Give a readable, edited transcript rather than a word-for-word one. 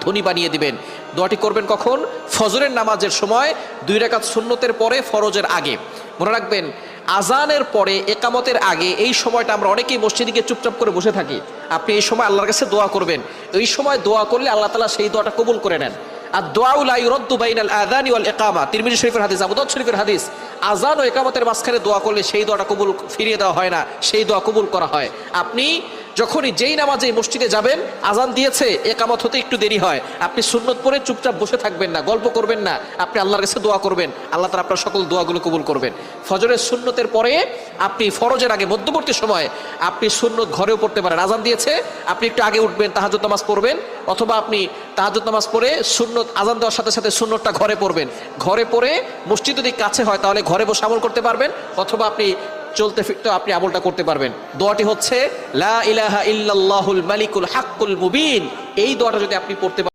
ধনী বানিয়ে দিবেন। দোয়াটি করবেন কখন? ফজরের নামাজের সময় 2 রাকাত সুন্নতের পরে, ফরজের আগে। মনে রাখবেন, আজানের পরে একামতের আগে এই সময়টা আমরা অনেকেই মসজিদে গিয়ে চুপচাপ করে বসে থাকি। আপনি এই সময় আল্লাহর কাছে দোয়া করবেন। এই সময় দোয়া করলে আল্লাহ তাআলা সেই দোয়াটা কবুল করে নেন। আর দোয়া লা ইউরাদ্দু বাইনাল আযানি ওয়াল ইকামা, তিরমিজি শরীফের হাদিস, আবু দাউদ শরীফের হাদিস। আজান ও ইকামতের মাঝখানে দোয়া করলে সেই দোয়াটা কবুল ফিরিয়ে দেওয়া হয় না, সেই দোয়া কবুল করা হয়। আপনি যখনই যেই নামাজে মসজিদে যাবেন, আজান দিয়েছে, একামত হতে একটু দেরি হয়, আপনি সুন্নত পড়ে চুপচাপ বসে থাকবেন না, গল্প করবেন না, আপনি আল্লাহর কাছে দোয়া করবেন। আল্লাহ তাআলা আপনার সকল দোয়াগুলো কবুল করবেন। ফজরের সুন্নতের পরে আপনি ফরজের আগে মধ্যবর্তী সময় আপনি সুন্নত ঘরেও পড়তে পারেন। আজান দিয়েছে, আপনি একটু আগে উঠবেন, তাহাজ্জুদ নামাজ পড়বেন, অথবা আপনি তাহাজ্জুদ নামাজ পড়ে সুন্নত আজান দেওয়ার সাথে সাথে সুন্নতটা ঘরে পড়বেন। ঘরে পড়ে মসজিদ যদি কাছে হয় তাহলে ঘরে বসে আমল করতে পারবেন, অথবা আপনি চলতে ফিরতে আপনি আমলটা করতে পারবেন। দোয়াটি হচ্ছে লা ইলাহা ইল্লাল্লাহুল মালিকুল হাক্কুল মুবিন। এই দোয়াটা যদি আপনি পড়তে